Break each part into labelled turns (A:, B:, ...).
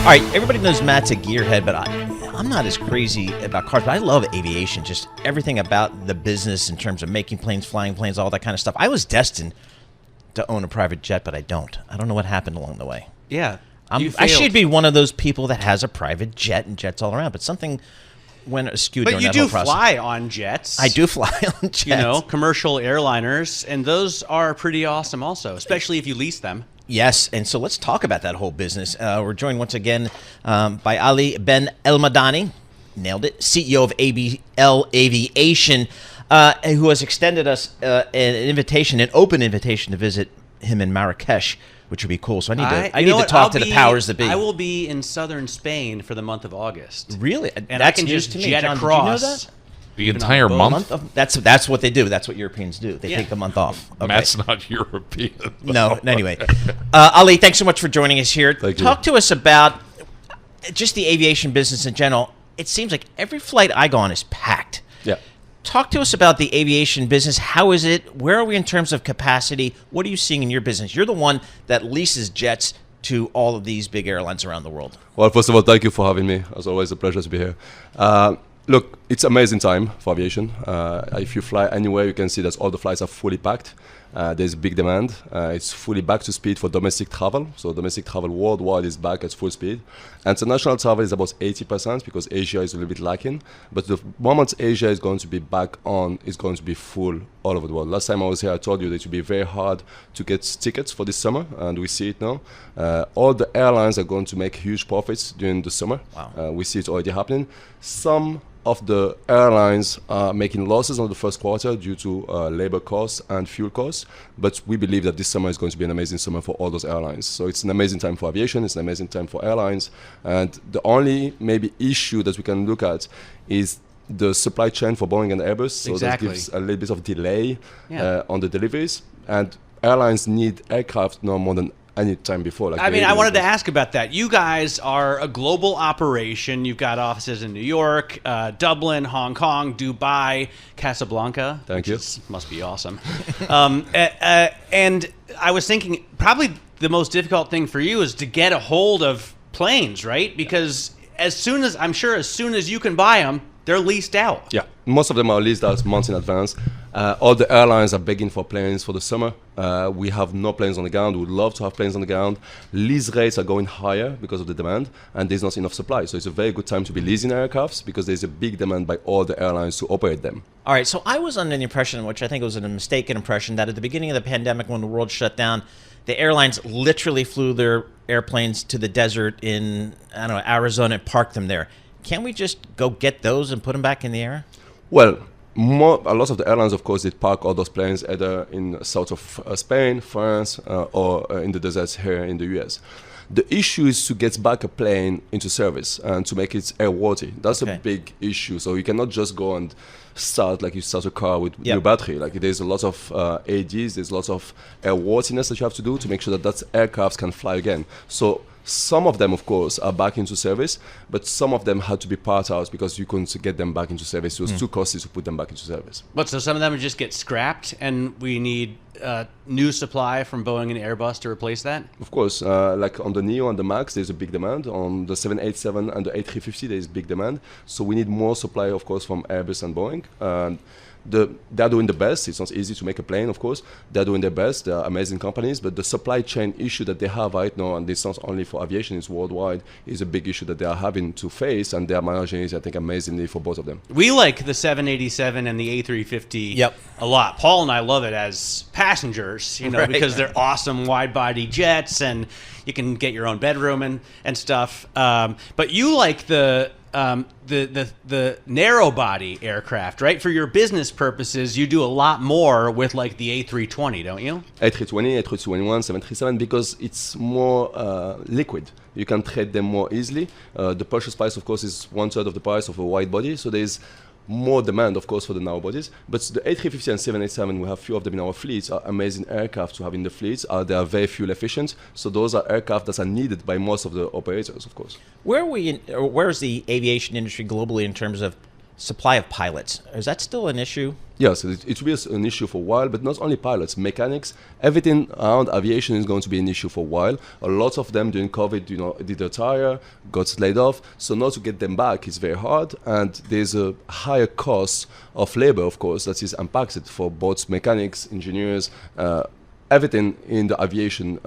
A: right, everybody knows Matt's a gearhead, but I'm not as crazy about cars, but I love aviation, just everything about the business in terms of making planes, flying planes, all that kind of stuff. I was destined to own a private jet, but I don't. I don't know what happened along the way.
B: Yeah.
A: I should be one of those people that has a private jet and jets all around, but something went askew during that whole process.
B: But you do fly on jets.
A: I do fly on jets.
B: You know, commercial airliners, and those are pretty awesome also, especially if you lease them.
A: Yes, and so let's talk about that whole business. We're joined once again by Ali Ben Lmadani, nailed it, CEO of ABL Aviation, who has extended us an open invitation to visit him in Marrakesh, which would be cool. So I need to talk to the powers that be.
B: I will be in southern Spain for the month of August.
A: Really?
B: And I can just jet across.
A: Did you know that?
C: The entire month?
A: That's what they do. That's what Europeans do. They take the month off. Okay.
C: Matt's not European.
A: No, anyway. Ali, thanks so much for joining us here. Talk to us about just the aviation business in general. It seems like every flight I go on is packed.
D: Yeah.
A: Talk to us about the aviation business. How is it? Where are we in terms of capacity? What are you seeing in your business? You're the one that leases jets to all of these big airlines around the world.
D: Well, first of all, thank you for having me. It's always a pleasure to be here. Look, it's amazing time for aviation. If you fly anywhere, you can see that all the flights are fully packed. There's big demand. It's fully back to speed for domestic travel. So domestic travel worldwide is back at full speed. International travel is about 80% because Asia is a little bit lacking. But the moment Asia is going to be back on, it's going to be full all over the world. Last time I was here, I told you that it would be very hard to get tickets for this summer, and we see it now. All the airlines are going to make huge profits during the summer.
A: Wow.
D: We see it already happening. Some of the airlines are making losses on the first quarter due to labor costs and fuel costs, but we believe that this summer is going to be an amazing summer for all those airlines. So it's an amazing time for aviation, it's an amazing time for airlines, and the only maybe issue that we can look at is the supply chain for Boeing and Airbus. So
B: exactly.
D: That gives a little bit of delay on the deliveries, and airlines need aircraft now more than any time before.
B: I wanted to ask about that. You guys are a global operation. You've got offices in New York, Dublin, Hong Kong, Dubai, Casablanca.
D: Thank you.
B: Must be awesome. And I was thinking probably the most difficult thing for you is to get a hold of planes, right? Because as soon as you can buy them, they're leased out.
D: Yeah, most of them are leased out months in advance. All the airlines are begging for planes for the summer. We have no planes on the ground. We would love to have planes on the ground. Lease rates are going higher because of the demand, and there's not enough supply. So it's a very good time to be leasing aircrafts because there's a big demand by all the airlines to operate them.
A: All right, so I was under the impression, which I think was a mistaken impression, that at the beginning of the pandemic when the world shut down, the airlines literally flew their airplanes to the desert in, Arizona and parked them there. Can't we just go get those and put them back in the air?
D: Well, a lot of the airlines, of course, did park all those planes either in south of Spain, France, or in the deserts here in the US. The issue is to get back a plane into service and to make it airworthy. That's a big issue. So you cannot just go and start like you start a car with new battery. Like there's a lot of ADs, there's lots of airworthiness that you have to do to make sure that aircraft can fly again. So some of them, of course, are back into service, but some of them had to be part out because you couldn't get them back into service. It was too costly to put them back into service.
B: But so some of them would just get scrapped, and we need new supply from Boeing and Airbus to replace that?
D: Of course. Like on the Neo and the MAX, there's a big demand. On the 787 and the A350, there's big demand. So we need more supply, of course, from Airbus and Boeing. They're doing the best. It's not easy to make a plane, of course. They're doing their best. They're amazing companies. But the supply chain issue that they have right now, and it's not only for aviation, it's worldwide, is a big issue that they are having to face. And they are managing it, I think, amazingly for both of them.
B: We like the 787 and the A350 a lot. Paul and I love it as passengers, because they're awesome wide-body jets, and you can get your own bedroom and stuff. But you like the narrow body aircraft, right? For your business purposes, you do a lot more with like the A320, don't you?
D: A320, A321, 737, because it's more liquid. You can trade them more easily. The purchase price, of course, is 1/3 of the price of a wide body. So there's more demand, of course, for the narrow bodies. But the A350 and 787, we have few of them in our fleets, are amazing aircraft to have in the fleets. They are very fuel efficient. So those are aircraft that are needed by most of the operators, of course.
A: Where's the aviation industry globally in terms of supply of pilots. Is that still an issue?
D: Yes, it will be an issue for a while, but not only pilots, mechanics, everything around aviation is going to be an issue for a while. A lot of them during COVID, did retire, got laid off. So now to get them back is very hard, and there's a higher cost of labor, of course, that is impacted for both mechanics, engineers, everything in the aviation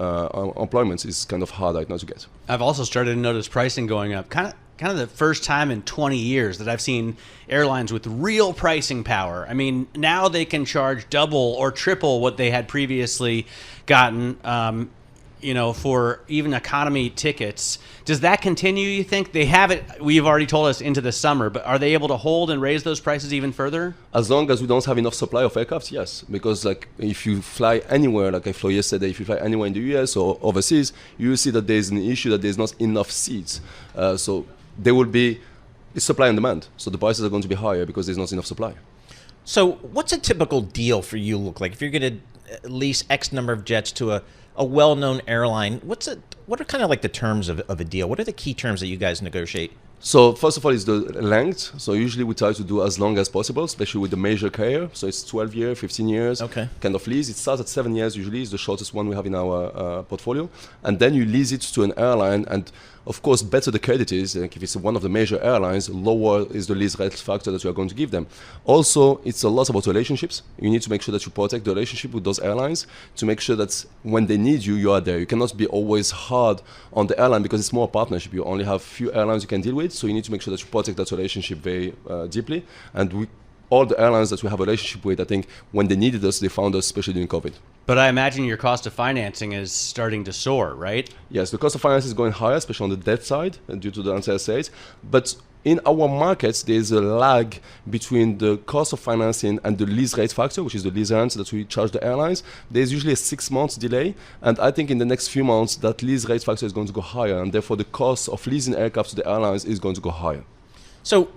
D: employments is kind of hard right now to get.
B: I've also started to notice pricing going up. Kind of the first time in 20 years that I've seen airlines with real pricing power. I mean, now they can charge double or triple what they had previously gotten, for even economy tickets. Does that continue, you think? They have it, we've already told us, into the summer, but are they able to hold and raise those prices even further?
D: As long as we don't have enough supply of aircraft, yes. Because if you fly anywhere, like I flew yesterday, if you fly anywhere in the US or overseas, you see that there's an issue that there's not enough seats. So there will be supply and demand. So the prices are going to be higher because there's not enough supply.
A: So what's a typical deal for you look like? If you're going to lease X number of jets to a well-known airline, what are kind of like the terms of a deal? What are the key terms that you guys negotiate?
D: So first of all, it's the length. So usually we try to do as long as possible, especially with the major carrier. So it's 12 years, 15 years kind of lease. It starts at 7 years usually. It's the shortest one we have in our portfolio. And then you lease it to an airline. And of course, better the credit is, like if it's one of the major airlines, lower is the lease rate factor that you are going to give them. Also, it's a lot about relationships. You need to make sure that you protect the relationship with those airlines to make sure that when they need you, you are there. You cannot be always hard on the airline because it's more a partnership. You only have few airlines you can deal with, so you need to make sure that you protect that relationship very deeply. And all the airlines that we have a relationship with, I think when they needed us, they found us, especially during COVID.
B: But I imagine your cost of financing is starting to soar, right?
D: Yes, the cost of finance is going higher, especially on the debt side, due to the interest rates. But in our markets, there's a lag between the cost of financing and the lease rate factor, which is the lease rent that we charge the airlines. There's usually a 6 months delay. And I think in the next few months, that lease rate factor is going to go higher. And therefore, the cost of leasing aircraft to the airlines is going to go higher.
A: So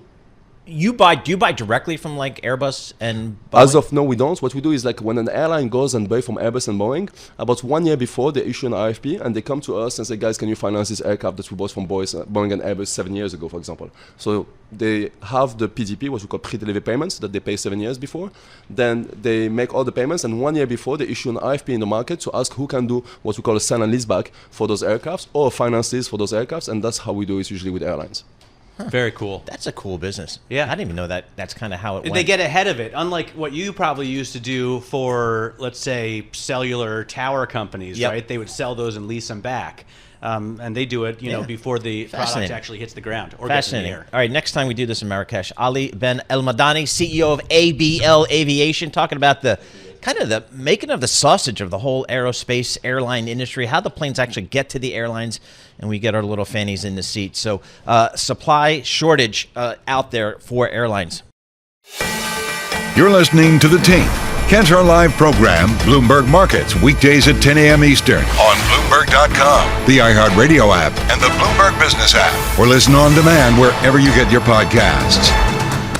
A: do you buy directly from like Airbus and Boeing?
D: As of now, we don't. What we do is like when an airline goes and buy from Airbus and Boeing, about 1 year before they issue an RFP and they come to us and say, guys, can you finance this aircraft that we bought from Boeing and Airbus 7 years ago, for example. So they have the PDP, what we call pre-delivery payments, that they pay 7 years before. Then they make all the payments, and 1 year before they issue an RFP in the market to ask who can do what we call a sell and lease back for those aircrafts or finance this for those aircrafts, and that's how we do it usually with airlines.
B: Huh. Very cool.
A: That's a cool business.
B: Yeah.
A: I didn't even know that. That's kind of how it went.
B: They get ahead of it, unlike what you probably used to do for, let's say, cellular tower companies, right? They would sell those and lease them back. And they do it, before the product actually hits the ground or gets in the air.
A: All right, next time we do this in Marrakesh, Ali Ben Lmadani, CEO of ABL Aviation, talking about the making of the sausage of the whole aerospace airline industry, how the planes actually get to the airlines, and we get our little fannies in the seat. So supply shortage out there for airlines.
E: You're listening to The Team. Catch our live program, Bloomberg Markets, weekdays at 10 a.m. Eastern on Bloomberg.com, the iHeartRadio app, and the Bloomberg Business app, or listen on demand wherever you get your podcasts.